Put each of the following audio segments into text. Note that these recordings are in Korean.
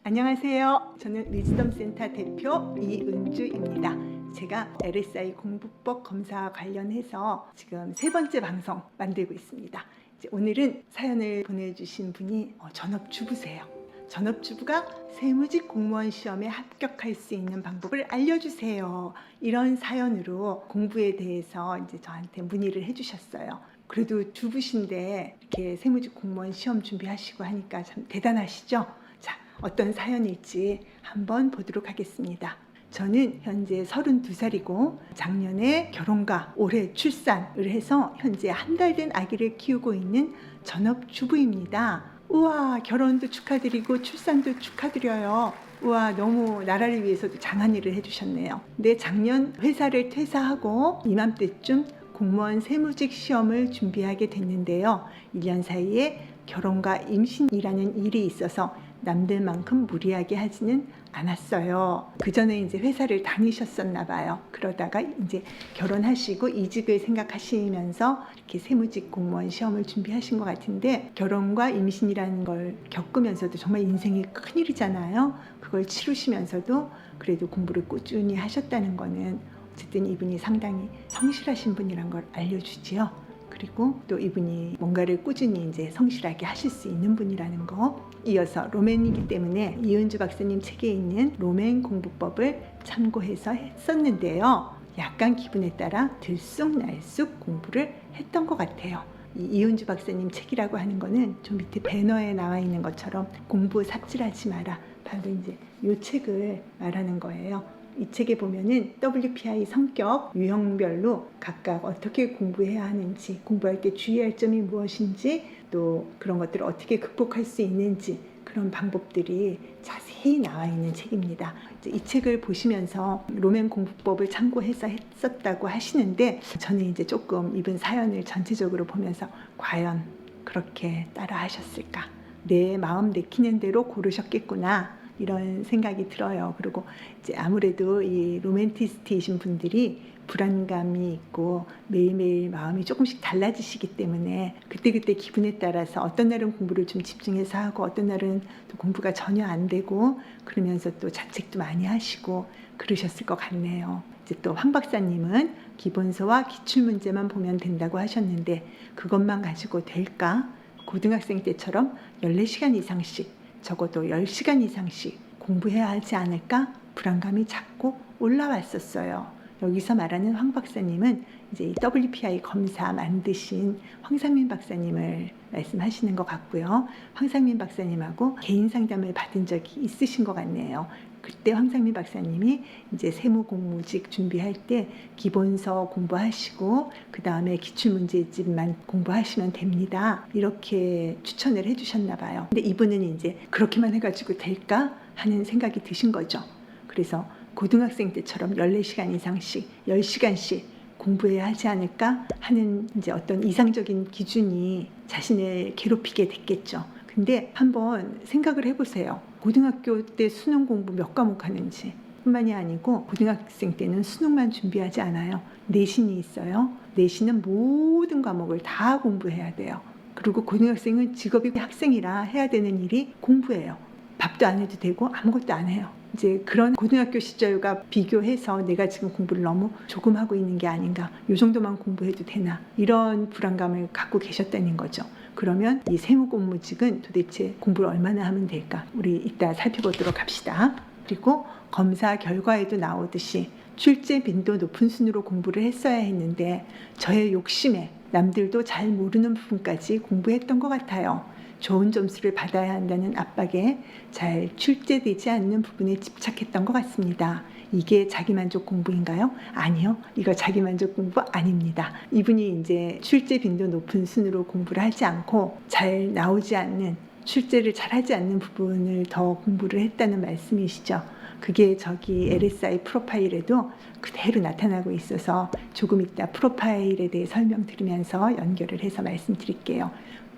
안녕하세요. 저는 위즈덤센터 대표 이은주입니다. 제가 LSI 공부법 검사와 관련해서 지금 3번째 방송 만들고 있습니다. 오늘은 사연을 보내주신 분이 전업주부세요. 전업주부가 세무직 공무원 시험에 합격할 수 있는 방법을 알려주세요. 이런 사연으로 공부에 대해서 이제 저한테 문의를 해주셨어요. 그래도 주부신데 이렇게 세무직 공무원 시험 준비하시고 하니까 참 대단하시죠? 자, 어떤 사연일지 한번 보도록 하겠습니다. 저는 현재 32살이고 작년에 결혼과 올해 출산을 해서 현재 한 달 된 아기를 키우고 있는 전업주부입니다. 우와, 결혼도 축하드리고 출산도 축하드려요. 우와, 너무 나라를 위해서도 장한 일을 해주셨네요. 근데 작년 회사를 퇴사하고 이맘때쯤 공무원 세무직 시험을 준비하게 됐는데요. 1년 사이에 결혼과 임신이라는 일이 있어서 남들만큼 무리하게 하지는 않았어요. 그 전에 이제 회사를 다니셨었나 봐요. 그러다가 이제 결혼하시고 이직을 생각하시면서 이렇게 세무직 공무원 시험을 준비하신 것 같은데, 결혼과 임신이라는 걸 겪으면서도 정말 인생이 큰일이잖아요. 그걸 치르시면서도 그래도 공부를 꾸준히 하셨다는 거는 어쨌든 이분이 상당히 성실하신 분이란 걸 알려주지요. 그리고 또 이분이 뭔가를 꾸준히 이제 성실하게 하실 수 있는 분이라는 거. 이어서 로맨이기 때문에 이은주 박사님 책에 있는 로맨 공부법을 참고해서 했었는데요. 약간 기분에 따라 들쑥날쑥 공부를 했던 것 같아요. 이은주 박사님 책이라고 하는 거는 좀 밑에 배너에 나와 있는 것처럼 공부 삽질하지 마라, 바로 이제 이 책을 말하는 거예요. 이 책에 보면은 WPI 성격 유형별로 각각 어떻게 공부해야 하는지, 공부할 때 주의할 점이 무엇인지, 또 그런 것들을 어떻게 극복할 수 있는지, 그런 방법들이 자세히 나와 있는 책입니다. 이 책을 보시면서 로맨 공부법을 참고해서 했었다고 하시는데, 저는 이제 조금 이분 사연을 전체적으로 보면서 과연 그렇게 따라 하셨을까? 내 마음 내키는 대로 고르셨겠구나, 이런 생각이 들어요. 그리고 이제 아무래도 이 로맨티스트이신 분들이 불안감이 있고 매일매일 마음이 조금씩 달라지시기 때문에 그때그때 기분에 따라서 어떤 날은 공부를 좀 집중해서 하고 어떤 날은 또 공부가 전혀 안 되고, 그러면서 또 자책도 많이 하시고 그러셨을 것 같네요. 이제 또 황 박사님은 기본서와 기출문제만 보면 된다고 하셨는데, 그것만 가지고 될까? 고등학생 때처럼 14시간 이상씩, 적어도 10시간 이상씩 공부해야 하지 않을까? 불안감이 자꾸 올라왔었어요. 여기서 말하는 황 박사님은 이제 이 WPI 검사 만드신 황상민 박사님을 말씀하시는 것 같고요. 황상민 박사님하고 개인 상담을 받은 적이 있으신 것 같네요. 그때 황상민 박사님이 이제 세무공무직 준비할 때 기본서 공부하시고 그 다음에 기출문제집만 공부하시면 됩니다, 이렇게 추천을 해주셨나 봐요. 근데 이분은 이제 그렇게만 해가지고 될까 하는 생각이 드신 거죠. 그래서 고등학생 때처럼 14시간 이상씩 10시간씩 공부해야 하지 않을까 하는 이제 어떤 이상적인 기준이 자신을 괴롭히게 됐겠죠. 근데 한번 생각을 해보세요. 고등학교 때 수능 공부 몇 과목 하는지 뿐만이 아니고, 고등학생 때는 수능만 준비하지 않아요. 내신이 있어요. 내신은 모든 과목을 다 공부해야 돼요. 그리고 고등학생은 직업이 학생이라 해야 되는 일이 공부예요. 밥도 안 해도 되고 아무것도 안 해요. 이제 그런 고등학교 시절과 비교해서 내가 지금 공부를 너무 조금 하고 있는 게 아닌가, 이 정도만 공부해도 되나, 이런 불안감을 갖고 계셨다는 거죠. 그러면 이 세무공무직은 도대체 공부를 얼마나 하면 될까? 우리 이따 살펴보도록 합시다. 그리고 검사 결과에도 나오듯이 출제 빈도 높은 순으로 공부를 했어야 했는데, 저의 욕심에 남들도 잘 모르는 부분까지 공부했던 것 같아요. 좋은 점수를 받아야 한다는 압박에 잘 출제되지 않는 부분에 집착했던 것 같습니다. 이게 자기만족 공부인가요? 아니요, 이거 자기만족 공부 아닙니다. 이분이 이제 출제 빈도 높은 순으로 공부를 하지 않고 잘 나오지 않는, 출제를 잘 하지 않는 부분을 더 공부를 했다는 말씀이시죠. 그게 저기 LSI 프로파일에도 그대로 나타나고 있어서 조금 이따 프로파일에 대해 설명드리면서 연결을 해서 말씀드릴게요.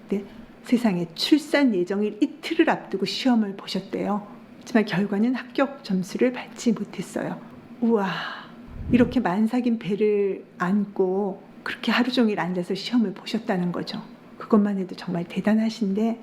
네. 세상에, 출산 예정일 이틀을 앞두고 시험을 보셨대요. 하지만 결과는 합격 점수를 받지 못했어요. 우와, 이렇게 만삭인 배를 안고 그렇게 하루 종일 앉아서 시험을 보셨다는 거죠. 그것만 해도 정말 대단하신데,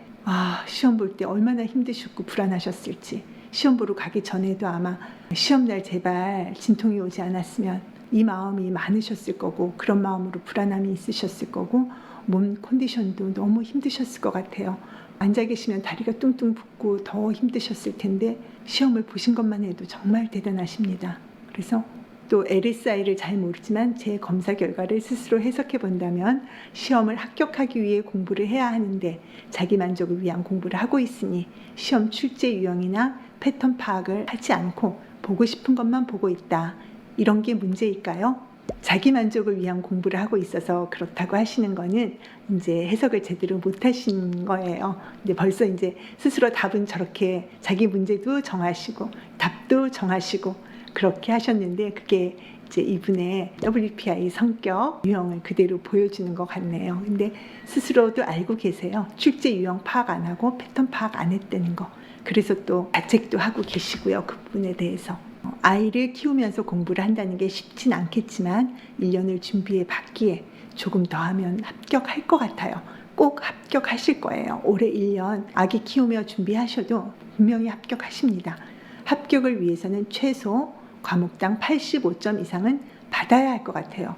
시험 볼 때 얼마나 힘드셨고 불안하셨을지, 시험 보러 가기 전에도 아마 시험날 제발 진통이 오지 않았으면 이 마음이 많으셨을 거고, 그런 마음으로 불안함이 있으셨을 거고, 몸 컨디션도 너무 힘드셨을 것 같아요. 앉아 계시면 다리가 뚱뚱 붓고 더 힘드셨을 텐데 시험을 보신 것만 해도 정말 대단하십니다. 그래서 또 LSI를 잘 모르지만 제 검사 결과를 스스로 해석해 본다면 시험을 합격하기 위해 공부를 해야 하는데 자기 만족을 위한 공부를 하고 있으니 시험 출제 유형이나 패턴 파악을 하지 않고 보고 싶은 것만 보고 있다. 이런 게 문제일까요? 자기 만족을 위한 공부를 하고 있어서 그렇다고 하시는 거는 이제 해석을 제대로 못 하신 거예요. 근데 벌써 이제 스스로 답은 저렇게 자기 문제도 정하시고 답도 정하시고 그렇게 하셨는데, 그게 이제 이분의 WPI 성격 유형을 그대로 보여주는 것 같네요. 근데 스스로도 알고 계세요. 출제 유형 파악 안 하고 패턴 파악 안 했다는 거. 그래서 또 자책도 하고 계시고요. 그 부분에 대해서. 아이를 키우면서 공부를 한다는 게 쉽진 않겠지만 1년을 준비해 봤기에 조금 더 하면 합격할 것 같아요. 꼭 합격하실 거예요. 올해 1년 아기 키우며 준비하셔도 분명히 합격하십니다. 합격을 위해서는 최소 과목당 85점 이상은 받아야 할 것 같아요.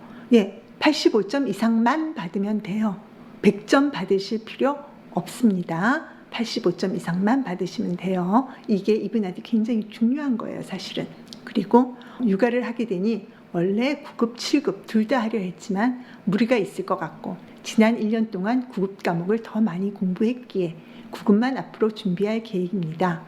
85점 이상만 받으면 돼요. 100점 받으실 필요 없습니다. 85점 이상만 받으시면 돼요. 이게 이분한테 굉장히 중요한 거예요, 사실은. 그리고 육아를 하게 되니 원래 9급, 7급 둘 다 하려 했지만 무리가 있을 것 같고, 지난 1년 동안 9급 과목을 더 많이 공부했기에 9급만 앞으로 준비할 계획입니다.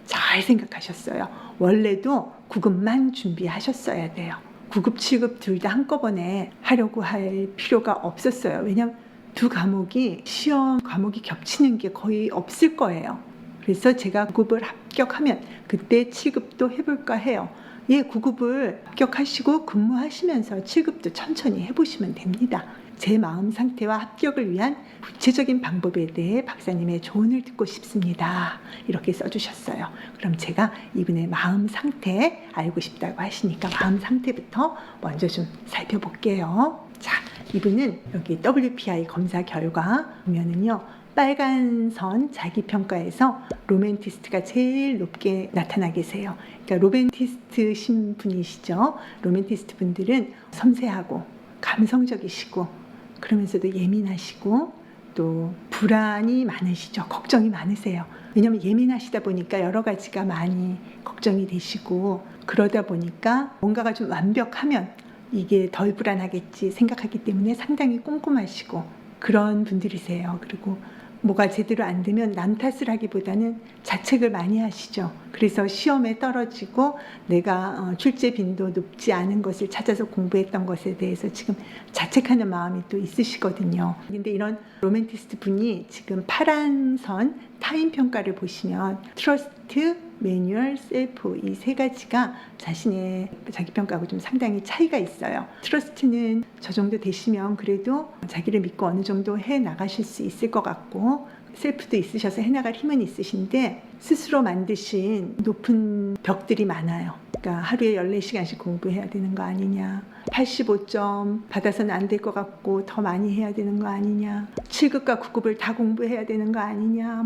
잘 생각하셨어요. 원래도 9급만 준비하셨어야 돼요. 9급, 7급 둘 다 한꺼번에 하려고 할 필요가 없었어요. 왜냐하면 두 과목이 시험 과목이 겹치는 게 거의 없을 거예요. 그래서 제가 9급을 합격하면 그때 7급도 해볼까 해요. 9급을 합격하시고 근무하시면서 7급도 천천히 해보시면 됩니다. 제 마음 상태와 합격을 위한 구체적인 방법에 대해 박사님의 조언을 듣고 싶습니다. 이렇게 써주셨어요. 그럼 제가 이분의 마음 상태 알고 싶다고 하시니까 마음 상태부터 먼저 좀 살펴볼게요. 자, 이분은 여기 WPI 검사 결과 보면은요, 빨간 선 자기평가에서 로맨티스트가 제일 높게 나타나 계세요. 그러니까 로맨티스트신 분이시죠. 로맨티스트 분들은 섬세하고 감성적이시고 그러면서도 예민하시고 또 불안이 많으시죠. 걱정이 많으세요. 왜냐하면 예민하시다 보니까 여러 가지가 많이 걱정이 되시고, 그러다 보니까 뭔가가 좀 완벽하면 이게 덜 불안하겠지 생각하기 때문에 상당히 꼼꼼하시고 그런 분들이세요. 그리고 뭐가 제대로 안 되면 남 탓을 하기보다는 자책을 많이 하시죠. 그래서 시험에 떨어지고 내가 출제 빈도 높지 않은 것을 찾아서 공부했던 것에 대해서 지금 자책하는 마음이 또 있으시거든요. 근데 이런 로맨티스트 분이 지금 파란 선 타인 평가를 보시면 트러스트, 매뉴얼, 셀프 이 세 가지가 자신의 자기평가하고 좀 상당히 차이가 있어요. 트러스트는 저 정도 되시면 그래도 자기를 믿고 어느 정도 해 나가실 수 있을 것 같고, 셀프도 있으셔서 해나갈 힘은 있으신데 스스로 만드신 높은 벽들이 많아요. 그러니까 하루에 14시간씩 공부해야 되는 거 아니냐, 85점 받아서는 안 될 것 같고 더 많이 해야 되는 거 아니냐, 7급과 9급을 다 공부해야 되는 거 아니냐,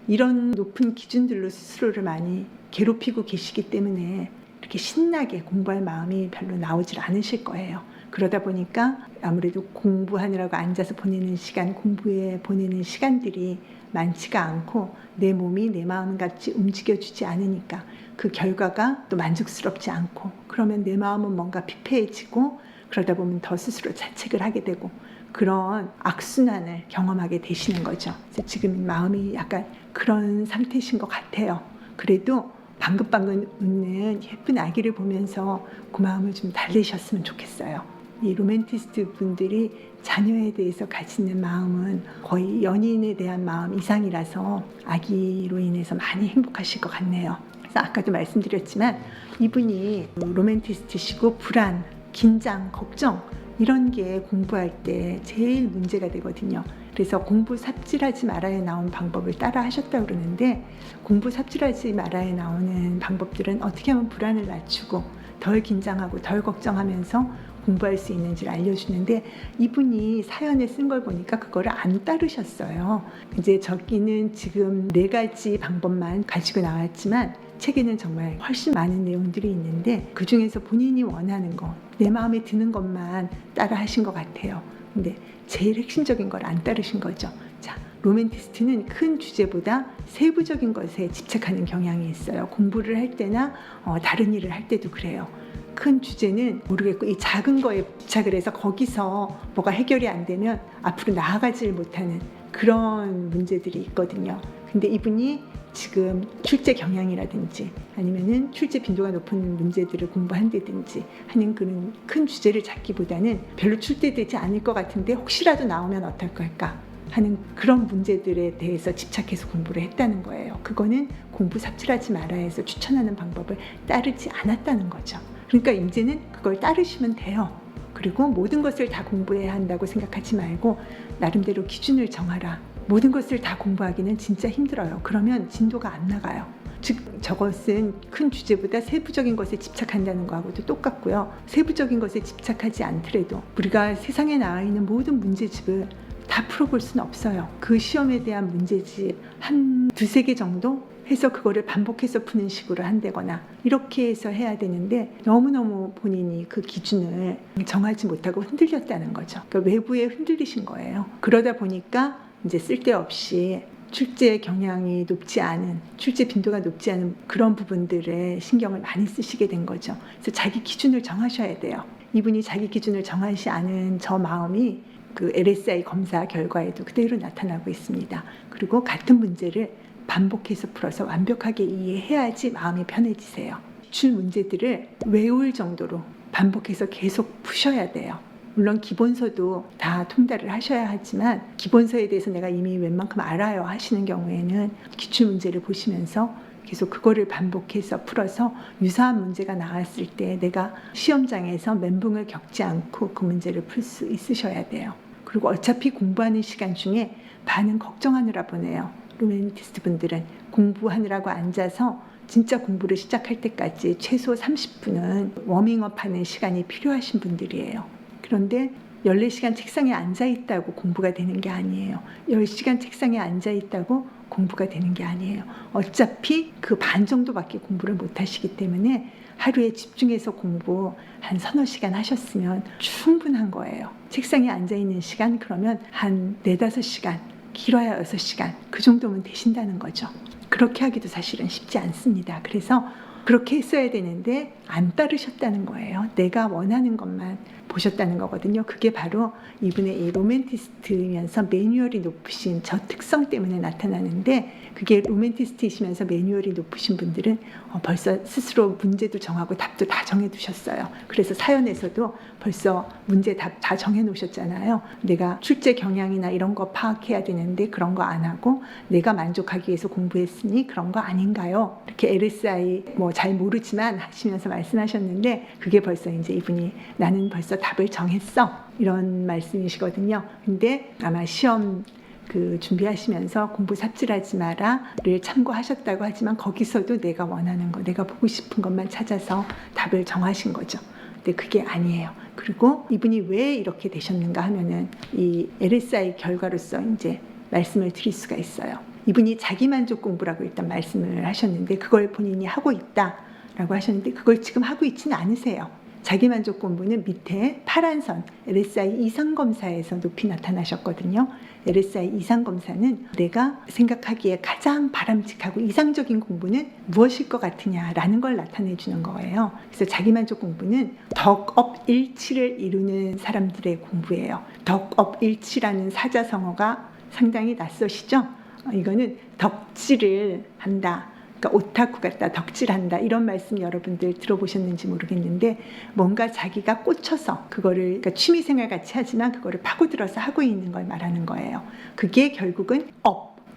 이런 높은 기준들로 스스로를 많이 괴롭히고 계시기 때문에 이렇게 신나게 공부할 마음이 별로 나오질 않으실 거예요. 그러다 보니까 아무래도 공부하느라고 앉아서 보내는 시간, 공부에 보내는 시간들이 많지가 않고 내 몸이 내 마음같이 움직여주지 않으니까 그 결과가 또 만족스럽지 않고, 그러면 내 마음은 뭔가 피폐해지고 그러다 보면 더 스스로 자책을 하게 되고 그런 악순환을 경험하게 되시는 거죠. 그래서 지금 마음이 약간 그런 상태이신 것 같아요. 그래도 방긋방긋 웃는 예쁜 아기를 보면서 그 마음을 좀 달래셨으면 좋겠어요. 이 로맨티스트 분들이 자녀에 대해서 가지는 마음은 거의 연인에 대한 마음 이상이라서 아기로 인해서 많이 행복하실 것 같네요. 그래서 아까도 말씀드렸지만 이분이 로맨티스트시고 불안, 긴장, 걱정 이런 게 공부할 때 제일 문제가 되거든요. 그래서 공부 삽질하지 말아야 나온 방법을 따라 하셨다고 그러는데, 공부 삽질하지 말아야 나오는 방법들은 어떻게 하면 불안을 낮추고 덜 긴장하고 덜 걱정하면서 공부할 수 있는지를 알려주는데 이분이 사연에 쓴 걸 보니까 그거를 안 따르셨어요. 이제 저기는 지금 4가지 방법만 가지고 나왔지만 책에는 정말 훨씬 많은 내용들이 있는데 그 중에서 본인이 원하는 거, 내 마음에 드는 것만 따라 하신 것 같아요. 근데 제일 핵심적인 걸 안 따르신 거죠. 자, 로맨티스트는 큰 주제보다 세부적인 것에 집착하는 경향이 있어요. 공부를 할 때나 다른 일을 할 때도 그래요. 큰 주제는 모르겠고 이 작은 거에 집착을 해서 거기서 뭐가 해결이 안 되면 앞으로 나아가질 못하는 그런 문제들이 있거든요. 근데 이분이 지금 출제 경향이라든지 아니면은 출제 빈도가 높은 문제들을 공부한다든지 하는 그런 큰 주제를 잡기보다는 별로 출제되지 않을 것 같은데 혹시라도 나오면 어떨 걸까 하는 그런 문제들에 대해서 집착해서 공부를 했다는 거예요. 그거는 공부 삽질하지 마라 해서 추천하는 방법을 따르지 않았다는 거죠. 그러니까 이제는 그걸 따르시면 돼요. 그리고 모든 것을 다 공부해야 한다고 생각하지 말고 나름대로 기준을 정하라. 모든 것을 다 공부하기는 진짜 힘들어요. 그러면 진도가 안 나가요. 즉 저것은 큰 주제보다 세부적인 것에 집착한다는 거하고도 똑같고요. 세부적인 것에 집착하지 않더라도 우리가 세상에 나와 있는 모든 문제집을 다 풀어볼 수는 없어요. 그 시험에 대한 문제집 한 2-3개 정도 해서 그거를 반복해서 푸는 식으로 한다거나 이렇게 해서 해야 되는데 너무너무 본인이 그 기준을 정하지 못하고 흔들렸다는 거죠. 그러니까 외부에 흔들리신 거예요. 그러다 보니까 이제 쓸데없이 출제 경향이 높지 않은, 출제 빈도가 높지 않은 그런 부분들에 신경을 많이 쓰시게 된 거죠. 그래서 자기 기준을 정하셔야 돼요. 이분이 자기 기준을 정하지 않은 저 마음이 그 LSI 검사 결과에도 그대로 나타나고 있습니다. 그리고 같은 문제를 반복해서 풀어서 완벽하게 이해해야지 마음이 편해지세요. 기출 문제들을 외울 정도로 반복해서 계속 푸셔야 돼요. 물론 기본서도 다 통달을 하셔야 하지만 기본서에 대해서 내가 이미 웬만큼 알아요 하시는 경우에는 기출 문제를 보시면서 계속 그거를 반복해서 풀어서 유사한 문제가 나왔을 때 내가 시험장에서 멘붕을 겪지 않고 그 문제를 풀 수 있으셔야 돼요. 그리고 어차피 공부하는 시간 중에 반은 걱정하느라 보내요. 로맨티스트 분들은 공부하느라고 앉아서 진짜 공부를 시작할 때까지 최소 30분은 워밍업 하는 시간이 필요하신 분들이에요. 그런데 14시간 책상에 앉아 있다고 공부가 되는 게 아니에요. 10시간 책상에 앉아 있다고 공부가 되는 게 아니에요. 어차피 그 반 정도밖에 공부를 못 하시기 때문에 하루에 집중해서 공부 한 3-4시간 하셨으면 충분한 거예요. 책상에 앉아 있는 시간 그러면 한 4-5시간, 길어야 6시간 그 정도면 되신다는 거죠. 그렇게 하기도 사실은 쉽지 않습니다. 그래서 그렇게 했어야 되는데 안 따르셨다는 거예요. 내가 원하는 것만 보셨다는 거거든요. 그게 바로 이분의 이 로맨티스트이면서 매뉴얼이 높으신 저 특성 때문에 나타나는데 그게 로맨티스트이시면서 매뉴얼이 높으신 분들은 벌써 스스로 문제도 정하고 답도 다 정해두셨어요. 그래서 사연에서도 벌써 문제 답 다 정해놓으셨잖아요. 내가 출제 경향이나 이런 거 파악해야 되는데 그런 거 안 하고 내가 만족하기 위해서 공부했으니 그런 거 아닌가요? 이렇게 LSI 뭐 잘 모르지만 하시면서 말씀하셨는데 그게 벌써 이제 이분이 나는 벌써 답을 정했어 이런 말씀이시거든요. 근데 아마 시험 그 준비하시면서 공부 삽질하지 마라를 참고하셨다고 하지만 거기서도 내가 원하는 거, 내가 보고 싶은 것만 찾아서 답을 정하신 거죠. 근데 그게 아니에요. 그리고 이분이 왜 이렇게 되셨는가 하면은 이 LSI 결과로서 이제 말씀을 드릴 수가 있어요. 이분이 자기만족 공부라고 일단 말씀을 하셨는데 그걸 본인이 하고 있다라고 하셨는데 그걸 지금 하고 있지는 않으세요. 자기만족 공부는 밑에 파란 선 LSI 이상검사에서 높이 나타나셨거든요. LSI 이상검사는 내가 생각하기에 가장 바람직하고 이상적인 공부는 무엇일 것 같으냐라는 걸 나타내 주는 거예요. 그래서 자기만족 공부는 덕업일치를 이루는 사람들의 공부예요. 덕업일치라는 사자성어가 상당히 낯서시죠? 이거는 덕질을 한다. 그러니까 오타쿠 같다, 덕질한다 이런 말씀 여러분들 들어보셨는지 모르겠는데 뭔가 자기가 꽂혀서 그거를 그러니까 취미생활 같이 하지만 그거를 파고들어서 하고 있는 걸 말하는 거예요. 그게 결국은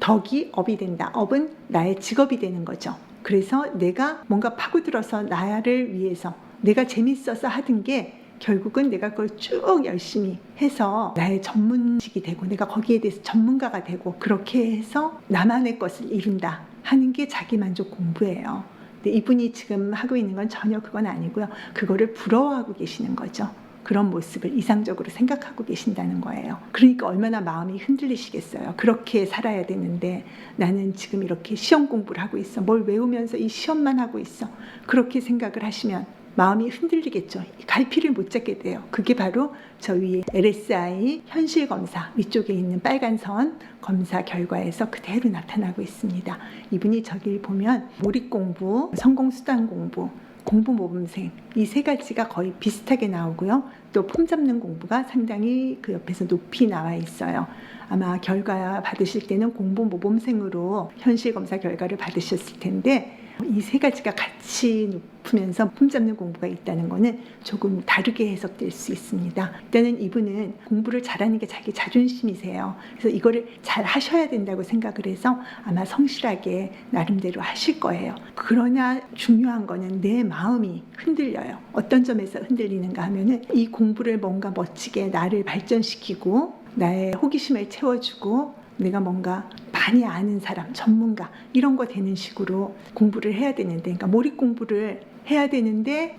덕이 업이 된다. 업은 나의 직업이 되는 거죠. 그래서 내가 뭔가 파고들어서 나를 위해서 내가 재밌어서 하던 게 결국은 내가 그걸 쭉 열심히 해서 나의 전문직이 되고 내가 거기에 대해서 전문가가 되고 그렇게 해서 나만의 것을 이룬다 하는 게 자기만족 공부예요. 근데 이분이 지금 하고 있는 건 전혀 그건 아니고요. 그거를 부러워하고 계시는 거죠. 그런 모습을 이상적으로 생각하고 계신다는 거예요. 그러니까 얼마나 마음이 흔들리시겠어요. 그렇게 살아야 되는데 나는 지금 이렇게 시험 공부를 하고 있어. 뭘 외우면서 이 시험만 하고 있어. 그렇게 생각을 하시면 마음이 흔들리겠죠. 갈피를 못 잡게 돼요. 그게 바로 저 위에 LSI 현실 검사 위쪽에 있는 빨간 선 검사 결과에서 그대로 나타나고 있습니다. 이분이 저길 보면 몰입 공부, 성공 수단 공부, 공부 모범생 이 세 가지가 거의 비슷하게 나오고요. 또 폼 잡는 공부가 상당히 그 옆에서 높이 나와 있어요. 아마 결과 받으실 때는 공부 모범생으로 현실 검사 결과를 받으셨을 텐데 이 세 가지가 같이 높으면서 폼 잡는 공부가 있다는 것은 조금 다르게 해석될 수 있습니다. 일단은 이분은 공부를 잘하는 게 자기 자존심이세요. 그래서 이거를 잘 하셔야 된다고 생각을 해서 아마 성실하게 나름대로 하실 거예요. 그러나 중요한 거는 내 마음이 흔들려요. 어떤 점에서 흔들리는가 하면은 이 공부를 뭔가 멋지게 나를 발전시키고 나의 호기심을 채워주고 내가 뭔가 많이 아는 사람, 전문가 이런 거 되는 식으로 공부를 해야 되는데, 그러니까 몰입 공부를 해야 되는데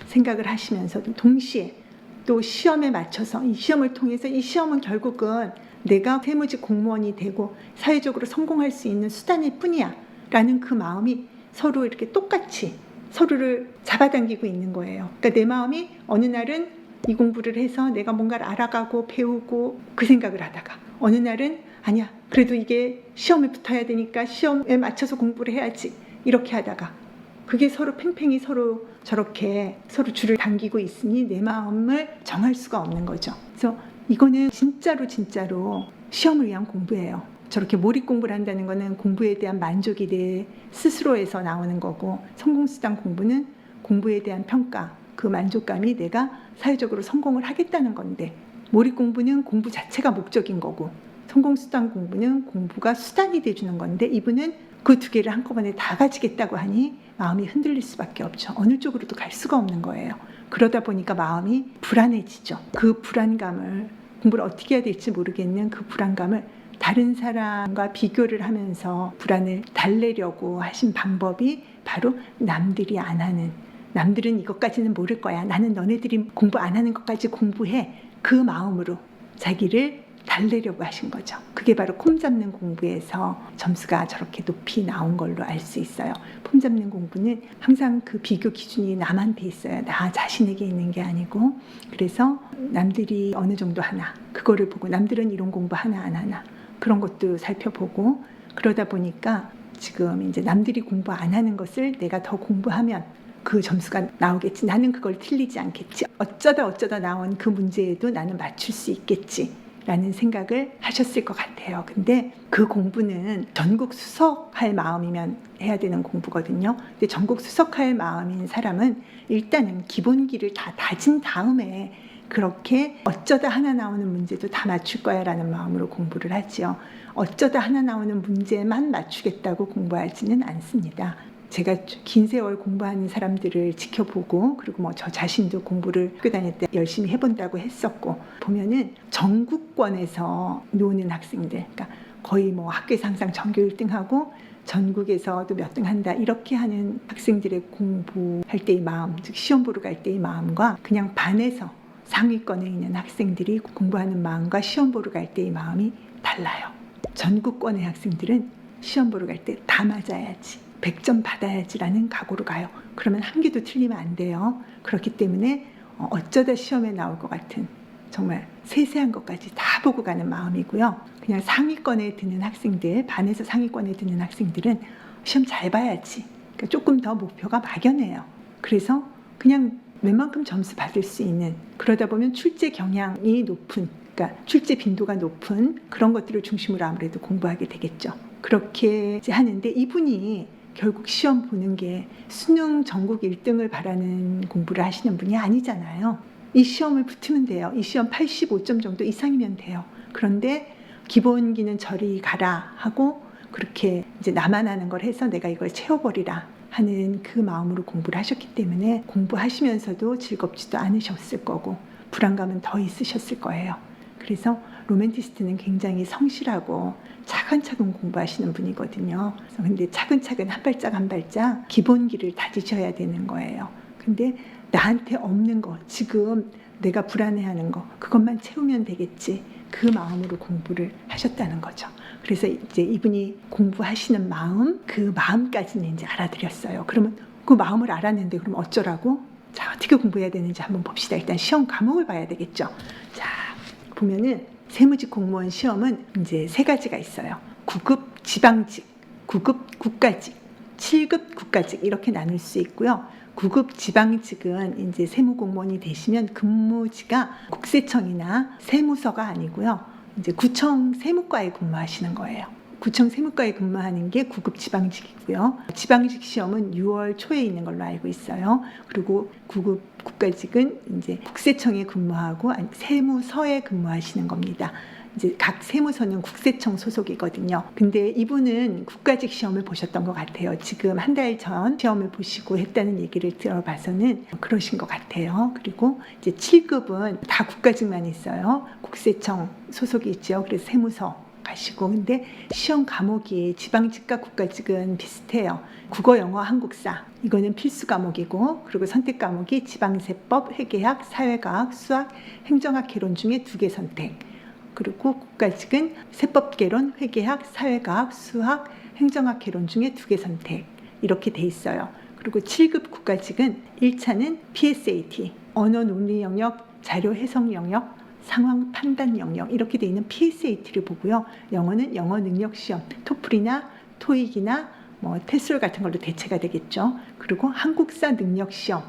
생각을 하시면서도 동시에 또 시험에 맞춰서 이 시험을 통해서 이 시험은 결국은 내가 세무직 공무원이 되고 사회적으로 성공할 수 있는 수단일 뿐이야 라는 그 마음이 서로 이렇게 똑같이 서로를 잡아당기고 있는 거예요. 그러니까 내 마음이 어느 날은 이 공부를 해서 내가 뭔가를 알아가고 배우고 그 생각을 하다가 어느 날은 아니야, 그래도 이게 시험에 붙어야 되니까 시험에 맞춰서 공부를 해야지 이렇게 하다가 그게 서로 팽팽히 서로 저렇게 서로 줄을 당기고 있으니 내 마음을 정할 수가 없는 거죠. 그래서 이거는 진짜로 시험을 위한 공부예요. 저렇게 몰입 공부를 한다는 거는 공부에 대한 만족이 내 스스로에서 나오는 거고, 성공수단 공부는 공부에 대한 평가, 그 만족감이 내가 사회적으로 성공을 하겠다는 건데, 몰입 공부는 공부 자체가 목적인 거고 성공수단 공부는 공부가 수단이 돼주는 건데, 이분은 그 두 개를 한꺼번에 다 가지겠다고 하니 마음이 흔들릴 수밖에 없죠. 어느 쪽으로도 갈 수가 없는 거예요. 그러다 보니까 마음이 불안해지죠. 그 불안감을, 공부를 어떻게 해야 될지 모르겠는 그 불안감을 다른 사람과 비교를 하면서 불안을 달래려고 하신 방법이 바로 남들이 안 하는, 남들은 이것까지는 모를 거야, 나는 너네들이 공부 안 하는 것까지 공부해, 그 마음으로 자기를 달래려고 하신 거죠. 그게 바로 폼 잡는 공부에서 점수가 저렇게 높이 나온 걸로 알 수 있어요. 폼 잡는 공부는 항상 그 비교 기준이 남한테 있어요. 나 자신에게 있는 게 아니고, 그래서 남들이 어느 정도 하나 그거를 보고 남들은 이런 공부 하나 안 하나 그런 것도 살펴보고, 그러다 보니까 지금 이제 남들이 공부 안 하는 것을 내가 더 공부하면 그 점수가 나오겠지. 나는 그걸 틀리지 않겠지. 어쩌다 나온 그 문제에도 나는 맞출 수 있겠지 라는 생각을 하셨을 것 같아요. 근데 그 공부는 전국 수석할 마음이면 해야 되는 공부거든요. 근데 전국 수석할 마음인 사람은 일단은 기본기를 다 다진 다음에 그렇게 어쩌다 하나 나오는 문제도 다 맞출 거야 라는 마음으로 공부를 하지요. 어쩌다 하나 나오는 문제만 맞추겠다고 공부하지는 않습니다. 제가 긴 세월 공부하는 사람들을 지켜보고, 그리고 뭐 저 자신도 공부를 학교 다닐 때 열심히 해본다고 했었고, 보면은 전국권에서 노는 학생들, 그러니까 거의 뭐 학교에서 항상 전교 1등하고 전국에서도 몇 등 한다 이렇게 하는 학생들의 공부할 때의 마음, 즉 시험 보러 갈 때의 마음과 그냥 반에서 상위권에 있는 학생들이 공부하는 마음과 시험 보러 갈 때의 마음이 달라요. 전국권의 학생들은 시험 보러 갈 때 다 맞아야지, 100점 받아야지라는 각오로 가요. 그러면 한 개도 틀리면 안 돼요. 그렇기 때문에 어쩌다 시험에 나올 것 같은 정말 세세한 것까지 다 보고 가는 마음이고요. 그냥 상위권에 드는 학생들, 반에서 상위권에 드는 학생들은 시험 잘 봐야지, 그러니까 조금 더 목표가 막연해요. 그래서 그냥 웬만큼 점수 받을 수 있는, 그러다 보면 출제 경향이 높은, 그러니까 출제 빈도가 높은 그런 것들을 중심으로 아무래도 공부하게 되겠죠. 그렇게 하는데, 이분이 결국 시험 보는 게 수능 전국 1등을 바라는 공부를 하시는 분이 아니잖아요. 이 시험을 붙으면 돼요. 이 시험 85점 정도 이상이면 돼요. 그런데 기본기는 저리 가라 하고 그렇게 이제 나만 하는 걸 해서 내가 이걸 채워버리라 하는 그 마음으로 공부를 하셨기 때문에 공부하시면서도 즐겁지도 않으셨을 거고 불안감은 더 있으셨을 거예요. 그래서 로맨티스트는 굉장히 성실하고 차근차근 공부하시는 분이거든요. 근데 차근차근 한 발짝 한 발짝 기본기를 다지셔야 되는 거예요. 근데 나한테 없는 거, 지금 내가 불안해하는 거 그것만 채우면 되겠지. 그 마음으로 공부를 하셨다는 거죠. 그래서 이제 이분이 공부하시는 마음, 그 마음까지는 이제 알아들였어요. 그러면 그 마음을 알았는데 그럼 어쩌라고? 자, 어떻게 공부해야 되는지 한번 봅시다. 일단 시험 과목을 봐야 되겠죠. 자, 보면은 세무직 공무원 시험은 이제 3가지가 있어요. 9급 지방직, 9급 국가직, 7급 국가직 이렇게 나눌 수 있고요. 9급 지방직은 이제 세무공무원이 되시면 근무지가 국세청이나 세무서가 아니고요. 이제 구청 세무과에 근무하시는 거예요. 구청 세무과에 근무하는 게 9급 지방직이고요. 지방직 시험은 6월 초에 있는 걸로 알고 있어요. 그리고 9급 국가직은 이제 국세청에 근무하고 세무서에 근무하시는 겁니다. 이제 각 세무서는 국세청 소속이거든요. 근데 이분은 국가직 시험을 보셨던 것 같아요. 지금 한 달 전 시험을 보시고 했다는 얘기를 들어봐서는 그러신 것 같아요. 그리고 이제 7급은 다 국가직만 있어요. 국세청 소속이 있죠. 그래서 세무서 가시고. 근데 시험 과목이 지방직과 국가직은 비슷해요. 국어, 영어, 한국사 이거는 필수 과목이고, 그리고 선택 과목이 지방세법, 회계학, 사회과학, 수학, 행정학, 개론 중에 2개 선택. 그리고 국가직은 세법개론, 회계학, 사회과학, 수학, 행정학, 개론 중에 2개 선택 이렇게 돼 있어요. 그리고 7급 국가직은 1차는 PSAT, 언어 논리 영역, 자료 해석 영역, 상황 판단 영역 이렇게 돼 있는 PSAT를 보고요. 영어는 영어 능력 시험, 토플이나 토익이나 뭐 테스트 같은 걸로 대체가 되겠죠. 그리고 한국사 능력 시험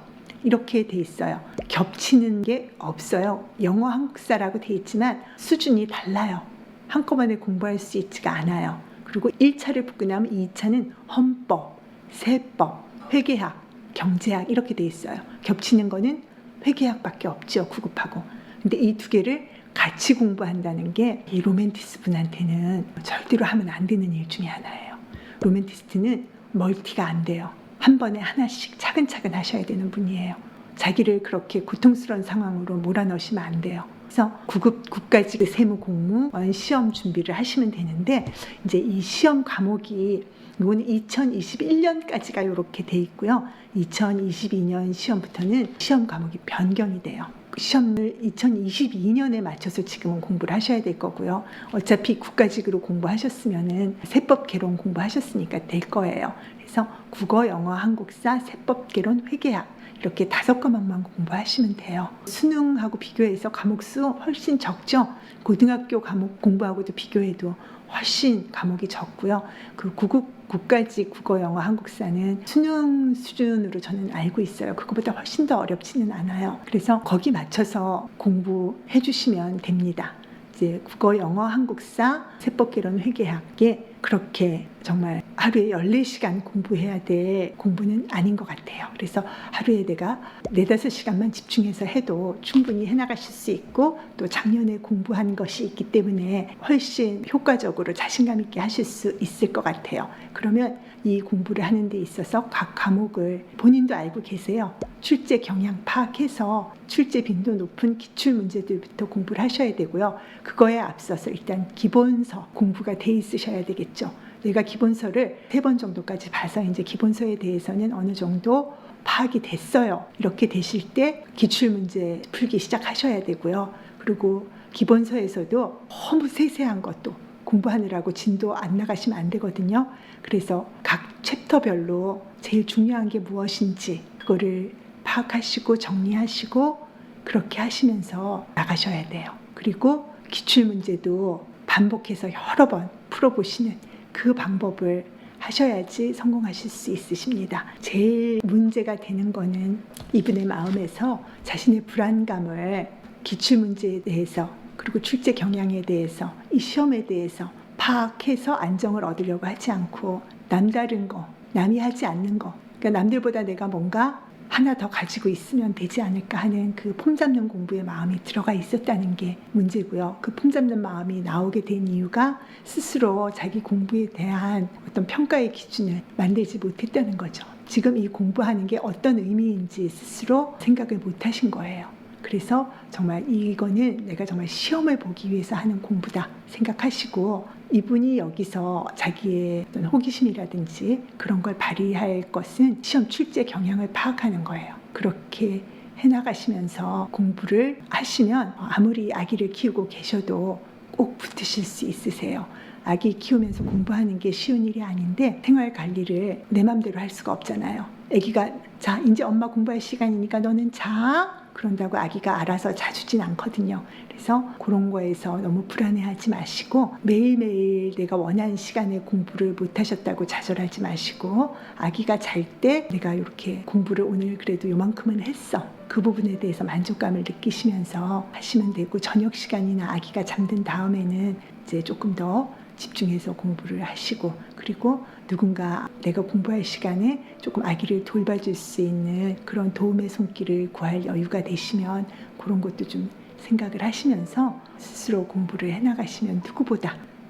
이렇게 돼 있어요. 겹치는 게 없어요. 영어 한국사라고 돼 있지만 수준이 달라요. 한꺼번에 공부할 수 있지가 않아요. 그리고 1차를 붙고 나면 2차는 헌법, 세법, 회계학, 경제학 이렇게 돼 있어요. 겹치는 거는 회계학밖에 없죠. 9급하고. 근데 이 2개를 같이 공부한다는 게 이 로맨티스트 분한테는 절대로 하면 안 되는 일 중에 하나예요. 로맨티스트는 멀티가 안 돼요. 한 번에 하나씩 차근차근 하셔야 되는 분이에요. 자기를 그렇게 고통스러운 상황으로 몰아넣으시면 안 돼요. 그래서 9급 국가직 세무 공무원 시험 준비를 하시면 되는데, 이제 이 시험 과목이 이거는 2021년까지가 이렇게 돼 있고요. 2022년 시험부터는 시험 과목이 변경이 돼요. 시험을 2022년에 맞춰서 지금은 공부를 하셔야 될 거고요. 어차피 국가직으로 공부하셨으면은 세법 개론 공부하셨으니까 될 거예요. 그래서 국어, 영어, 한국사, 세법 개론, 회계학 이렇게 5과목만 공부하시면 돼요. 수능하고 비교해서 과목 수 훨씬 적죠. 고등학교 과목 공부하고도 비교해도 훨씬 과목이 적고요. 그 9급 국가직 국어, 영어, 한국사는 수능 수준으로 저는 알고 있어요. 그거보다 훨씬 더 어렵지는 않아요. 그래서 거기 맞춰서 공부해 주시면 됩니다. 이제 국어, 영어, 한국사, 세법개론, 회계학에 그렇게 정말 하루에 14시간 공부해야 될 공부는 아닌 것 같아요. 그래서 하루에 내가 4-5시간만 집중해서 해도 충분히 해나가실 수 있고, 또 작년에 공부한 것이 있기 때문에 훨씬 효과적으로 자신감 있게 하실 수 있을 것 같아요. 그러면 이 공부를 하는 데 있어서 각 과목을 본인도 알고 계세요. 출제 경향 파악해서 출제 빈도 높은 기출 문제들부터 공부를 하셔야 되고요. 그거에 앞서서 일단 기본서 공부가 돼 있으셔야 되겠죠. 내가 기본서를 3번 정도까지 봐서 이제 기본서에 대해서는 어느 정도 파악이 됐어요. 이렇게 되실 때 기출문제 풀기 시작하셔야 되고요. 그리고 기본서에서도 너무 세세한 것도 공부하느라고 진도 안 나가시면 안 되거든요. 그래서 각 챕터별로 제일 중요한 게 무엇인지 그거를 파악하시고 정리하시고 그렇게 하시면서 나가셔야 돼요. 그리고 기출문제도 반복해서 여러 번 풀어보시는 그 방법을 하셔야지 성공하실 수 있으십니다. 제일 문제가 되는 거는 이분의 마음에서 자신의 불안감을 기출문제에 대해서 그리고 출제 경향에 대해서 이 시험에 대해서 파악해서 안정을 얻으려고 하지 않고 남다른 거, 남이 하지 않는 거, 그러니까 남들보다 내가 뭔가 하나 더 가지고 있으면 되지 않을까 하는 그 폼 잡는 공부에 마음이 들어가 있었다는 게 문제고요. 그 폼 잡는 마음이 나오게 된 이유가 스스로 자기 공부에 대한 어떤 평가의 기준을 만들지 못했다는 거죠. 지금 이 공부하는 게 어떤 의미인지 스스로 생각을 못 하신 거예요. 그래서 정말 이거는 내가 정말 시험을 보기 위해서 하는 공부다 생각하시고, 이분이 여기서 자기의 어떤 호기심이라든지 그런 걸 발휘할 것은 시험 출제 경향을 파악하는 거예요. 그렇게 해나가시면서 공부를 하시면 아무리 아기를 키우고 계셔도 꼭 붙으실 수 있으세요. 아기 키우면서 공부하는 게 쉬운 일이 아닌데 생활 관리를 내 맘대로 할 수가 없잖아요. 아기가 자 이제 엄마 공부할 시간이니까 너는 자 그런다고 아기가 알아서 자주진 않거든요. 그래서 그런 거에서 너무 불안해하지 마시고 매일매일 내가 원하는 시간에 공부를 못하셨다고 좌절하지 마시고 아기가 잘 때 내가 이렇게 공부를 오늘 그래도 요만큼은 했어. 그 부분에 대해서 만족감을 느끼시면서 하시면 되고 저녁 시간이나 아기가 잠든 다음에는 이제 조금 더 집중해서 공부를 하시고 그리고 누군가 내가 공부할 시간에 조금 아기를 돌봐줄 수 있는 그런 도움의 손길을 구할 여유가 되시면 그런 것도 좀 생각을 하시면서 스스로 공부를 해나가시면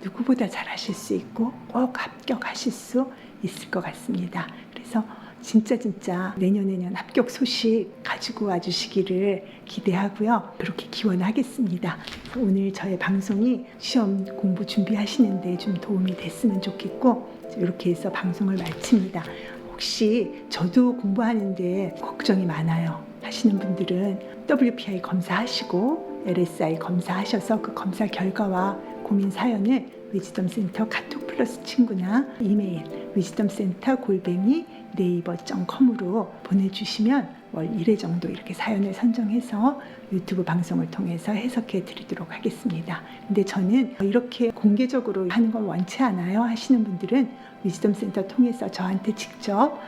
누구보다 잘하실 수 있고 꼭 합격하실 수 있을 것 같습니다. 그래서 진짜 내년 합격 소식 가지고 와주시기를 기대하고요. 그렇게 기원하겠습니다. 오늘 저의 방송이 시험 공부 준비하시는데 좀 도움이 됐으면 좋겠고 이렇게 해서 방송을 마칩니다. 혹시 저도 공부하는데 걱정이 많아요 하시는 분들은 WPI 검사하시고 LSI 검사하셔서 그 검사 결과와 고민 사연을 위즈덤센터 카톡 플러스 친구나 이메일 wisdomcenter@naver.com으로 보내주시면 월 1회 정도 이렇게 사연을 선정해서 유튜브 방송을 통해서 해석해 드리도록 하겠습니다. 근데 저는 이렇게 공개적으로 하는 건 원치 않아요 하시는 분들은 위즈덤센터 통해서 저한테 직접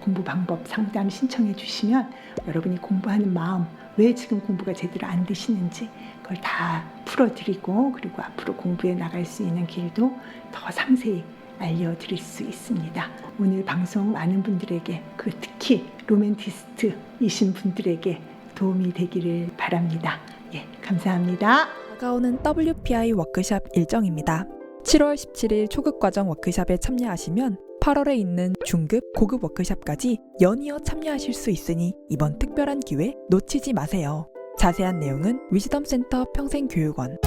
공부 방법 상담 신청해 주시면 여러분이 공부하는 마음 왜 지금 공부가 제대로 안 되시는지 그걸 다 풀어드리고 그리고 앞으로 공부해 나갈 수 있는 길도 더 상세히 알려드릴 수 있습니다. 오늘 방송 많은 분들에게 특히 로맨티스트이신 분들에게 도움이 되기를 바랍니다. 감사합니다. 다가오는 WPI 워크숍 일정입니다. 7월 17일 초급 과정 워크숍에 참여하시면 8월에 있는 중급, 고급 워크숍까지 연이어 참여하실 수 있으니 이번 특별한 기회 놓치지 마세요. 자세한 내용은 위즈덤센터 평생교육원